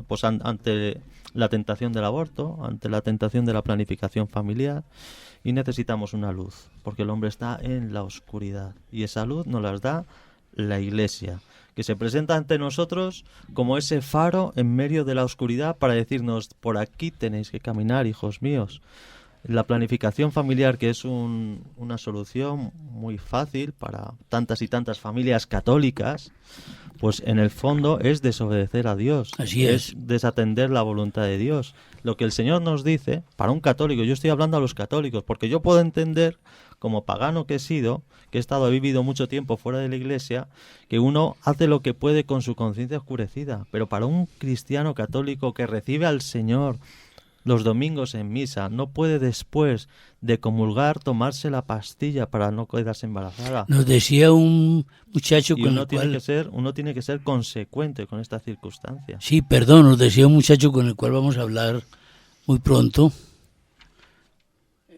pues ante la tentación del aborto, ante la tentación de la planificación familiar, y necesitamos una luz, porque el hombre está en la oscuridad, y esa luz nos la da la Iglesia, que se presenta ante nosotros como ese faro en medio de la oscuridad para decirnos: por aquí tenéis que caminar, hijos míos. La planificación familiar, que es una solución muy fácil para tantas y tantas familias católicas, pues en el fondo es desobedecer a Dios. Así es. Desatender la voluntad de Dios. Lo que el Señor nos dice, para un católico, yo estoy hablando a los católicos, porque yo puedo entender, como pagano que he sido, que he vivido mucho tiempo fuera de la Iglesia, que uno hace lo que puede con su conciencia oscurecida. Pero para un cristiano católico que recibe al Señor los domingos en misa, no puede después de comulgar tomarse la pastilla para no quedarse embarazada. Nos decía un muchacho Y con uno el cual... tiene que ser consecuente con esta circunstancia. Sí, perdón, nos decía un muchacho con el cual vamos a hablar muy pronto.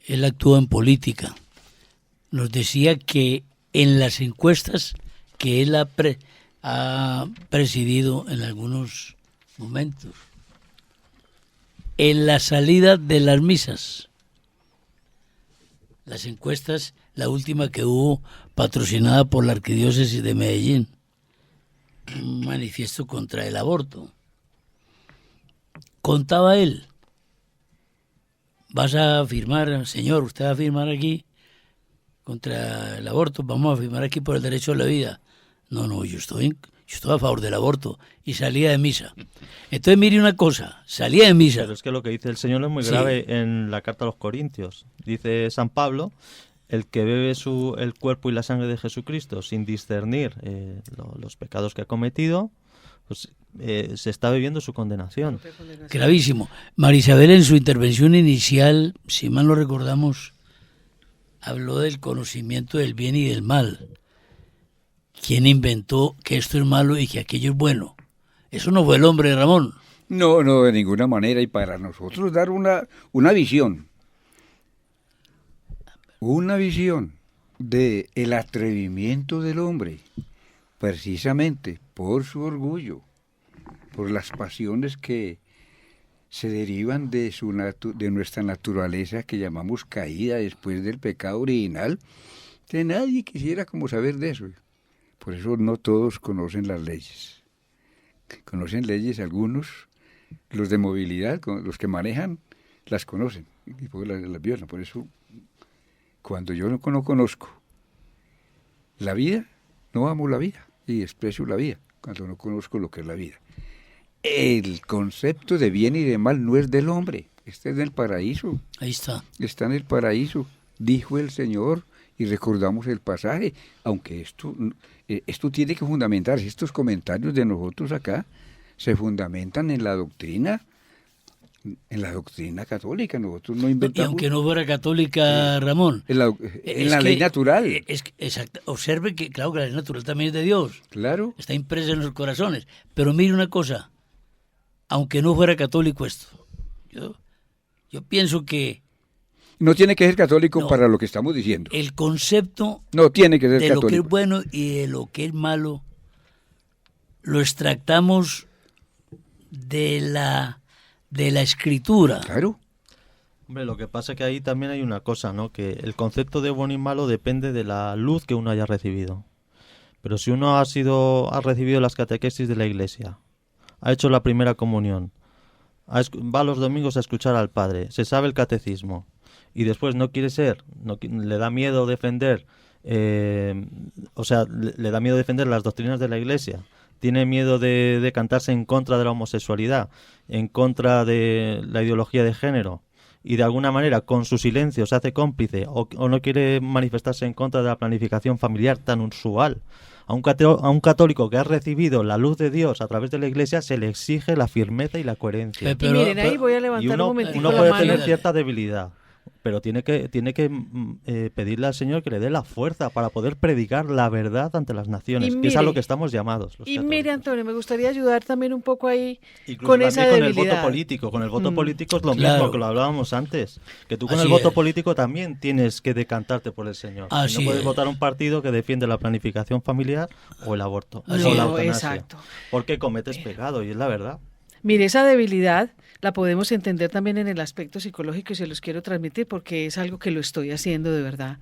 Él actúa en política. Nos decía que en las encuestas que él ha presidido en algunos momentos, en la salida de las misas, las encuestas, la última que hubo patrocinada por la Arquidiócesis de Medellín, un manifiesto contra el aborto. Contaba él: vas a firmar, señor, usted va a firmar aquí contra el aborto, vamos a firmar aquí por el derecho a la vida. No, yo estoy a favor del aborto. Y salía de misa. Entonces, mire una cosa, salía de misa. Pero es que lo que dice el Señor es muy grave en la carta a los Corintios. Dice San Pablo: el que bebe el cuerpo y la sangre de Jesucristo sin discernir los pecados que ha cometido, pues se está bebiendo su condenación. Gravísimo. María Isabel, en su intervención inicial, si mal no recordamos, habló del conocimiento del bien y del mal. ¿Quién inventó que esto es malo y que aquello es bueno? Eso no fue el hombre, Ramón. No, de ninguna manera. Y para nosotros dar una visión de el atrevimiento del hombre, precisamente por su orgullo, por las pasiones que se derivan de nuestra naturaleza, que llamamos caída después del pecado original, que nadie quisiera como saber de eso. Por eso no todos conocen las leyes. Conocen leyes algunos, los de movilidad, los que manejan, las conocen y pues las violan. Por eso, cuando yo no conozco la vida, no amo la vida y desprecio la vida, cuando no conozco lo que es la vida. El concepto de bien y de mal no es del hombre, este es del paraíso. Ahí está. Está en el paraíso, dijo el Señor, y recordamos el pasaje, aunque esto tiene que fundamentarse. Estos comentarios de nosotros acá se fundamentan en la doctrina católica. Nosotros no inventamos. Y aunque no fuera católica, Ramón. En la ley natural. Exacto. Observe que, claro, que la ley natural también es de Dios. Claro. Está impresa en los corazones. Pero mire una cosa, aunque no fuera católico esto, yo pienso que no tiene que ser católico para lo que estamos diciendo. El concepto no tiene que ser de católico. Lo que es bueno y de lo que es malo lo extractamos de la escritura. Claro. Hombre, lo que pasa es que ahí también hay una cosa, ¿no? Que el concepto de bueno y malo depende de la luz que uno haya recibido. Pero si uno ha recibido las catequesis de la Iglesia, ha hecho la primera comunión, va los domingos a escuchar al Padre, se sabe el catecismo, y después no quiere ser, le da miedo defender, le da miedo defender las doctrinas de la Iglesia, tiene miedo de decantarse en contra de la homosexualidad, en contra de la ideología de género, y de alguna manera con su silencio se hace cómplice o no quiere manifestarse en contra de la planificación familiar tan usual. A un católico que ha recibido la luz de Dios a través de la Iglesia se le exige la firmeza y la coherencia. Y miren, ahí voy a levantar un momentico uno la puede mano. tener cierta debilidad, pero tiene que pedirle al Señor que le dé la fuerza para poder predicar la verdad ante las naciones, que es a lo que estamos llamados los Y católicos. mire, Antonio, me gustaría ayudar también un poco ahí Incluso con también esa con debilidad. el voto político. Con el voto político es lo Claro. mismo que lo hablábamos antes. Que tú con Así el voto es. político también tienes que decantarte por el Señor. Así no puedes es. votar un partido que defiende la planificación familiar o el aborto Así o la es. eutanasia. Exacto. Porque cometes pecado y es la verdad. Mire, esa debilidad la podemos entender también en el aspecto psicológico y se los quiero transmitir porque es algo que lo estoy haciendo de verdad.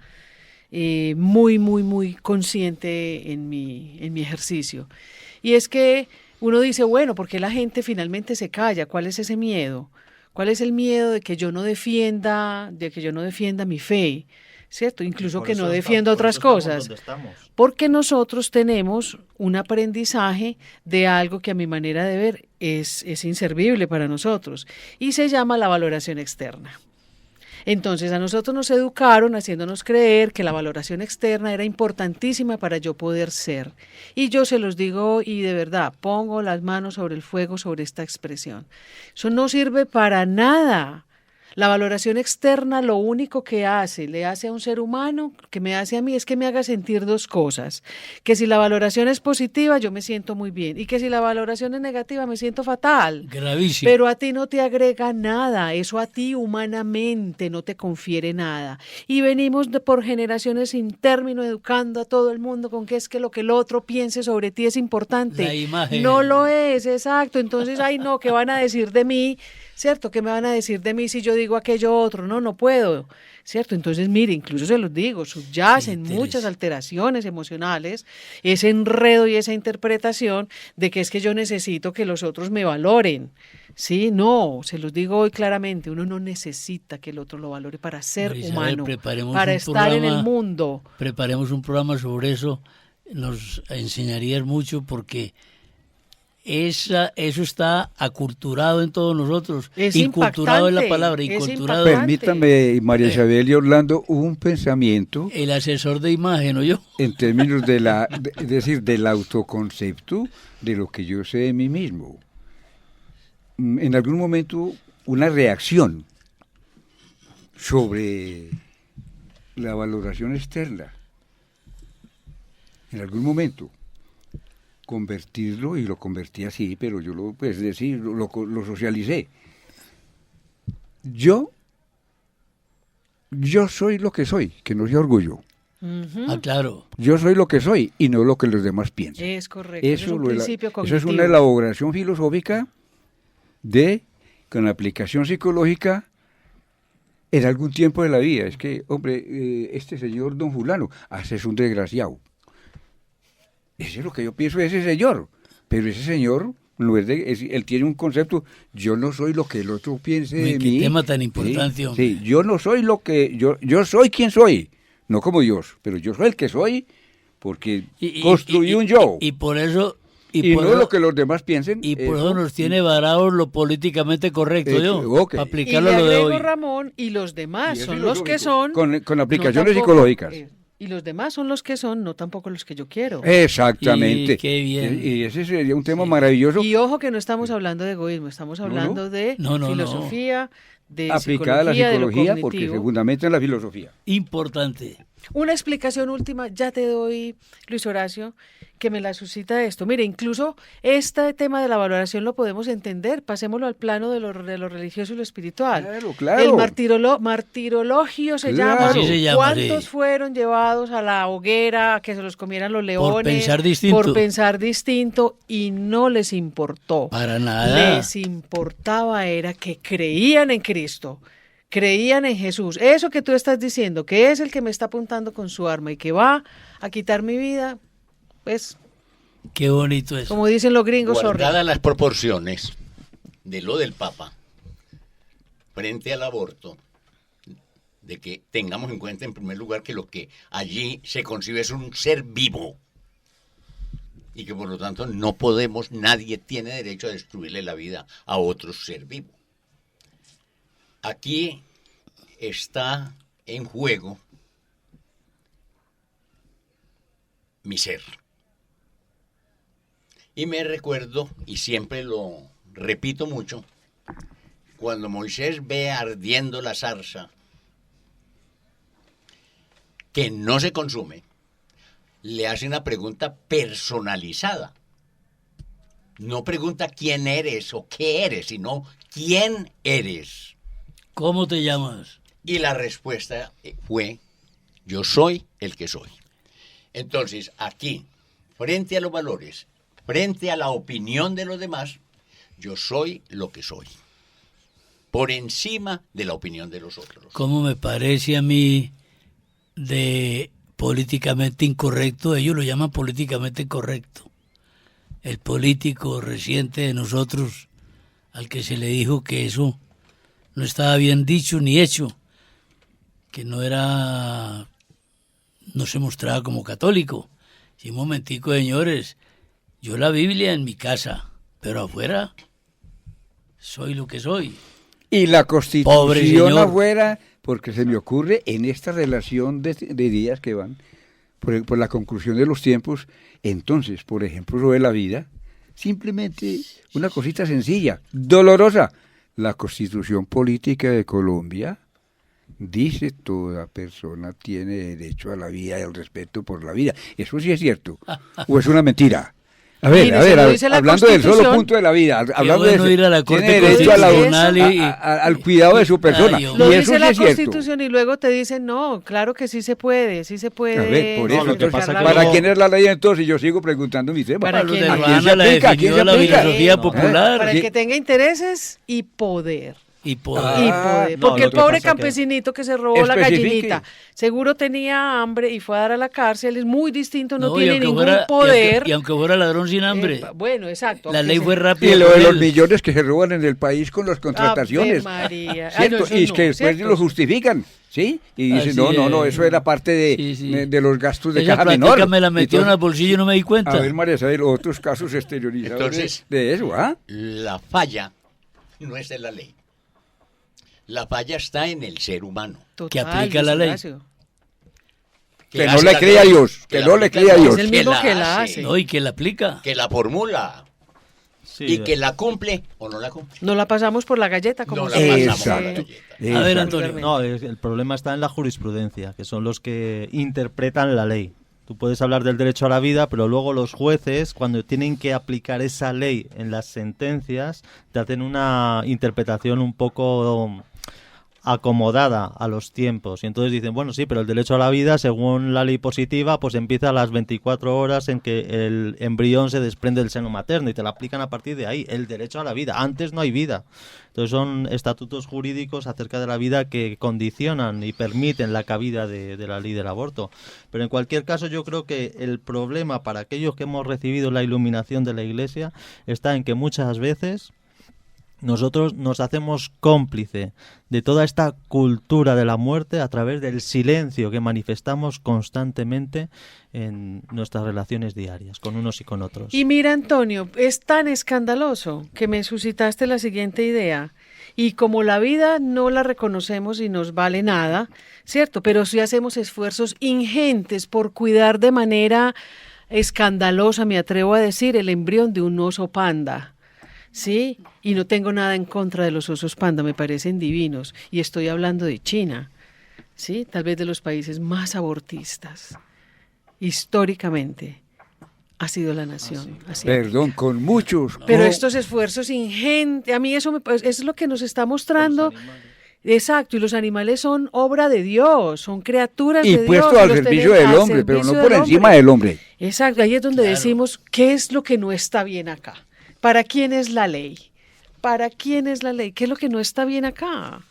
Muy, muy, muy consciente en mi ejercicio. Y es que uno dice, bueno, ¿por qué la gente finalmente se calla? ¿Cuál es ese miedo? ¿Cuál es el miedo de que yo no defienda mi fe? ¿Cierto? Incluso Por que eso no está- defienda por otras eso estamos cosas. donde estamos. Porque nosotros tenemos un aprendizaje de algo que a mi manera de ver es inservible para nosotros y se llama la valoración externa. Entonces a nosotros nos educaron haciéndonos creer que la valoración externa era importantísima para yo poder ser. Y yo se los digo y de verdad pongo las manos sobre el fuego sobre esta expresión. Eso no sirve para nada. La valoración externa lo único que le hace a un ser humano, que me hace a mí, es que me haga sentir dos cosas. Que si la valoración es positiva, yo me siento muy bien. Y que si la valoración es negativa, me siento fatal. Gravísimo. Pero a ti no te agrega nada, eso a ti humanamente no te confiere nada. Y venimos por generaciones sin término educando a todo el mundo con que es que lo que el otro piense sobre ti es importante. La imagen. No lo es, exacto. Entonces, ay no, ¿qué van a decir de mí? ¿Cierto? ¿Qué me van a decir de mí si yo digo aquello otro? No puedo. ¿Cierto? Entonces, mire, incluso se los digo, subyacen Qué muchas interés. alteraciones emocionales, ese enredo y esa interpretación de que es que yo necesito que los otros me valoren. Sí, no, se los digo hoy claramente, uno no necesita que el otro lo valore para ser María Isabel, humano, preparemos para un estar en el programa. mundo. Preparemos un programa sobre eso, nos enseñarías mucho porque eso está aculturado en todos nosotros, Es inculturado es la impactante, palabra, es inculturado. impactante. Permítame, María Isabel y Orlando, un pensamiento El asesor de imagen, ¿o yo? en términos es decir, del autoconcepto de lo que yo sé de mí mismo. En algún momento, una reacción sobre la valoración externa. En algún momento, convertirlo, y lo convertí así, pero yo lo socialicé. Yo soy lo que soy, que no sea orgullo. Ujú. Ah, claro. Yo soy lo que soy y no lo que los demás piensan. Es correcto, eso es un principio eso cognitivo. es una elaboración filosófica con aplicación psicológica en algún tiempo de la vida. Es que, hombre, este señor don fulano, es un desgraciado. Eso es lo que yo pienso de ese señor. Pero ese señor, él tiene un concepto, yo no soy lo que el otro piense Uy, de qué mí. tema tan importante, hombre. Sí, yo no soy lo que, yo soy quien soy. No como Dios, pero yo soy el que soy porque construí un yo. Y por eso... Y por no eso- lo que los demás piensen. Y por eso nos tiene varados lo políticamente correcto, yo, ok. para Y aplicarlo le a lo de agrego, hoy. Ramón, y los demás Y es son los que filosófico, son... con aplicaciones no tampoco- psicológicas. Y los demás son los que son, no tampoco los que yo quiero. Exactamente. Y qué bien. Y ese sería un tema maravilloso. Y ojo que no estamos hablando de egoísmo, estamos hablando de No, no, no. filosofía, de aplicada a la psicología, de lo psicología porque se cognitivo. fundamenta en la filosofía. Importante. Una explicación última, ya te doy, Luis Horacio, que me la suscita esto. Mire, incluso este tema de la valoración lo podemos entender, pasémoslo al plano de lo religioso y lo espiritual. Claro. El martirologio se Claro. llama. Así se llama, ¿Cuántos sí. fueron llevados a la hoguera a que se los comieran los leones? pensar distinto. Por pensar distinto y no les importó. Para nada. Les importaba era que creían en Cristo, creían en Jesús. Eso que tú estás diciendo, que es el que me está apuntando con su arma y que va a quitar mi vida, pues, Qué bonito es. como dicen los gringos, sorry. Guardadas las proporciones de lo del Papa frente al aborto, de que tengamos en cuenta en primer lugar que lo que allí se concibe es un ser vivo y que por lo tanto no podemos, nadie tiene derecho a destruirle la vida a otro ser vivo. Aquí está en juego mi ser. Y me recuerdo, y siempre lo repito mucho, cuando Moisés ve ardiendo la zarza, que no se consume, le hace una pregunta personalizada. No pregunta quién eres o qué eres, sino quién eres. ¿Cómo te llamas? Y la respuesta fue, yo soy el que soy. Entonces, aquí, frente a los valores, frente a la opinión de los demás, yo soy lo que soy. Por encima de la opinión de los otros. ¿Cómo me parece a mí de políticamente incorrecto? Ellos lo llaman políticamente correcto. El político reciente de nosotros, al que se le dijo que eso no estaba bien dicho ni hecho, que no se mostraba como católico. Sí, un momentico, señores, yo la Biblia en mi casa, pero afuera soy lo que soy. Y la Pobre Constitución señor. afuera, porque se me ocurre en esta relación de días que van, por la conclusión de los tiempos, entonces, por ejemplo, sobre la vida, simplemente una cosita sencilla, dolorosa. La Constitución Política de Colombia dice toda persona tiene derecho a la vida y al respeto por la vida. ¿Eso sí es cierto? ¿O es una mentira? A ver, Mire, a si ver, lo dice la hablando del solo Constitución, punto de la vida, hablando bueno de ir a la tiene Corte derecho a Constitucional al cuidado de su persona. Ay, y hombre. Lo eso dice sí la es cierto. Constitución y luego te dicen, no, claro que sí se puede, sí se puede. A ver, por No, eso, lo que entonces, pasa que ¿para luego- quién es la ley entonces? Yo sigo preguntando mi tema. Para Los quién de es. ¿A quién Ruanda se la aplica? ¿A quién definió se la aplica? filosofía No. popular Para el que tenga intereses y poder. y poder. Y Ah, poder. no, Porque lo el que pobre pasa que- campesinito que se robó la Especifique. gallinita, seguro tenía hambre y fue a dar a la cárcel, es muy distinto, no, y tiene aunque ningún fuera- poder. y aunque fuera ladrón sin hambre, Bueno, exacto. la aunque ley sea- fue Y rápida. lo con de los él. millones que se roban en el país con las contrataciones. Ave María. Ay, ¿Cierto? no, eso Y es no, que después ¿cierto? lo justifican, ¿sí? Y dicen, Así no, es. eso era parte de, Sí, sí. de los gastos de Esa caja plática menor. me la metieron Entonces, al bolsillo y no me di cuenta. a ver, María Isabel, otros casos exteriorizados Entonces- de eso, ¿ah? La falla no es de la ley. La falla está en el ser humano. Total, que aplica la ley. Horacio. Que no hace le la crea a ley, Dios, que no le aplica crea a la Dios. ley, Es el mismo que la hace. No, y que la aplica. que la formula Sí, y que la cumple o no la cumple. No la pasamos por la galleta, como No la se pasamos dice. por la Exacto. galleta. A ver, Exacto. Antonio. No, el problema está en la jurisprudencia, que son los que interpretan la ley. Tú puedes hablar del derecho a la vida, pero luego los jueces, cuando tienen que aplicar esa ley en las sentencias, te hacen una interpretación un poco acomodada a los tiempos. Y entonces dicen, bueno, sí, pero el derecho a la vida, según la ley positiva, pues empieza a las 24 horas en que el embrión se desprende del seno materno y te la aplican a partir de ahí. El derecho a la vida. Antes no hay vida. Entonces son estatutos jurídicos acerca de la vida que condicionan y permiten la cabida de la ley del aborto. Pero en cualquier caso yo creo que el problema para aquellos que hemos recibido la iluminación de la Iglesia está en que muchas veces nosotros nos hacemos cómplice de toda esta cultura de la muerte a través del silencio que manifestamos constantemente en nuestras relaciones diarias con unos y con otros. Y mira, Antonio, es tan escandaloso que me suscitaste la siguiente idea. Y como la vida no la reconocemos y nos vale nada, ¿cierto? Pero sí hacemos esfuerzos ingentes por cuidar de manera escandalosa, me atrevo a decir, el embrión de un oso panda. Sí, y no tengo nada en contra de los osos panda, me parecen divinos. Y estoy hablando de China, sí, tal vez de los países más abortistas. Históricamente ha sido la nación. asiática. Perdón, con muchos. Pero co- estos esfuerzos ingentes, a mí eso es lo que nos está mostrando. Exacto, y los animales son obra de Dios, son criaturas y de Dios. puestos al los servicio tenemos del al hombre, pero no servicio por del encima hombre. del hombre. Exacto, ahí es donde Claro. decimos qué es lo que no está bien acá. ¿Para quién es la ley? ¿Para quién es la ley? ¿Qué es lo que no está bien acá?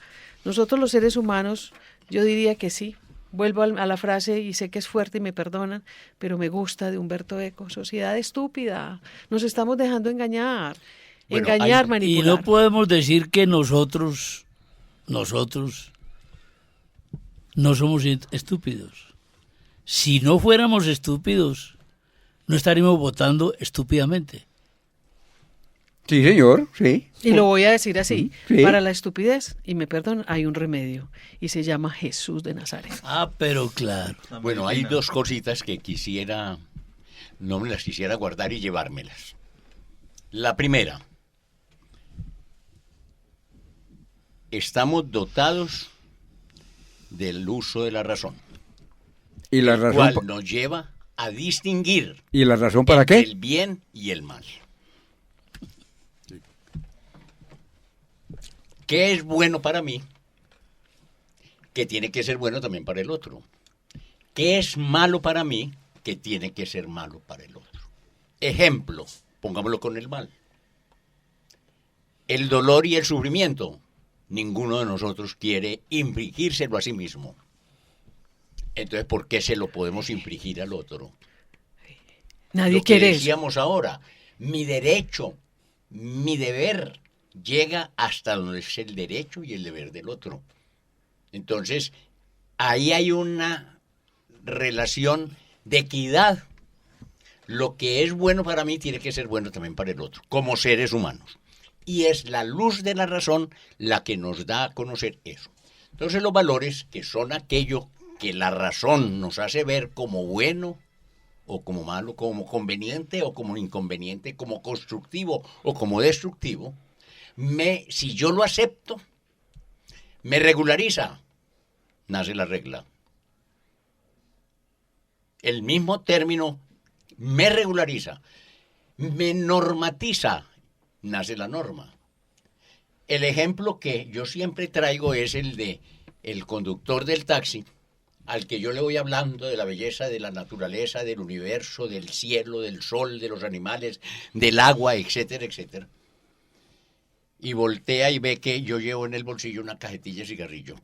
Nosotros los seres humanos, yo diría que sí. Vuelvo a la frase y sé que es fuerte y me perdonan, pero me gusta de Humberto Eco. Sociedad estúpida. Nos estamos dejando engañar. Bueno, Engañar, hay- Y manipular. no podemos decir que nosotros no somos estúpidos. Si no fuéramos estúpidos, no estaríamos votando estúpidamente. Sí, señor, sí. Y lo voy a decir así, Sí. para la estupidez, y me perdonan, hay un remedio, y se llama Jesús de Nazaret. Ah, pero claro. Bueno, hay dos cositas que quisiera, no me las quisiera guardar y llevármelas. La primera, estamos dotados del uso de la razón, ¿Y la el razón, cual pa- nos lleva a distinguir ¿y la razón para qué? el bien y el mal. ¿Qué es bueno para mí? Que tiene que ser bueno también para el otro. ¿Qué es malo para mí? Que tiene que ser malo para el otro. Ejemplo, pongámoslo con el mal. El dolor y el sufrimiento. Ninguno de nosotros quiere infligírselo a sí mismo. Entonces, ¿por qué se lo podemos infligir al otro? Nadie Lo que quiere eso. decíamos ahora, mi derecho, mi deber llega hasta donde es el derecho y el deber del otro. Entonces, ahí hay una relación de equidad. Lo que es bueno para mí tiene que ser bueno también para el otro, como seres humanos. Y es la luz de la razón la que nos da a conocer eso. Entonces, los valores, que son aquello que la razón nos hace ver como bueno o como malo, como conveniente o como inconveniente, como constructivo o como destructivo, si yo lo acepto, me regulariza, nace la regla. El mismo término me regulariza, me normatiza, nace la norma. El ejemplo que yo siempre traigo es el de el conductor del taxi, al que yo le voy hablando de la belleza de la naturaleza, del universo, del cielo, del sol, de los animales, del agua, etcétera, etcétera. Y voltea y ve que yo llevo en el bolsillo una cajetilla de cigarrillo.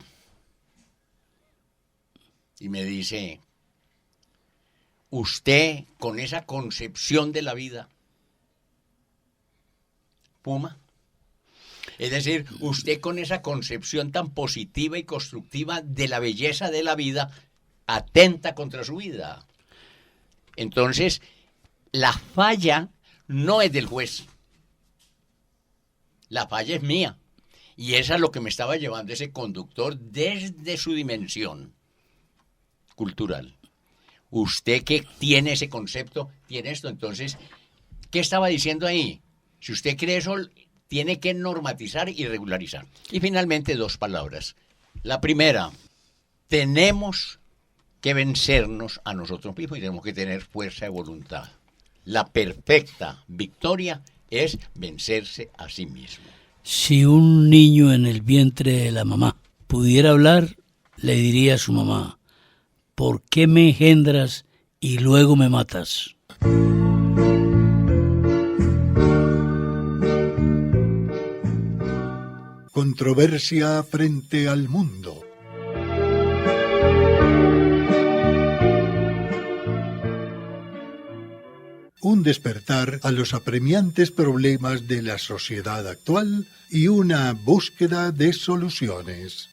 Y me dice, usted con esa concepción de la vida, fuma. Es decir, usted con esa concepción tan positiva y constructiva de la belleza de la vida, atenta contra su vida. Entonces, la falla no es del juez. La falla es mía. Y esa es lo que me estaba llevando ese conductor desde su dimensión cultural. Usted que tiene ese concepto, tiene esto. Entonces, ¿qué estaba diciendo ahí? Si usted cree eso, tiene que normatizar y regularizar. Y finalmente, dos palabras. La primera, tenemos que vencernos a nosotros mismos y tenemos que tener fuerza de voluntad. La perfecta victoria es vencerse a sí mismo. Si un niño en el vientre de la mamá pudiera hablar, le diría a su mamá, ¿por qué me engendras y luego me matas? Controversia frente al mundo. Un despertar a los apremiantes problemas de la sociedad actual y una búsqueda de soluciones.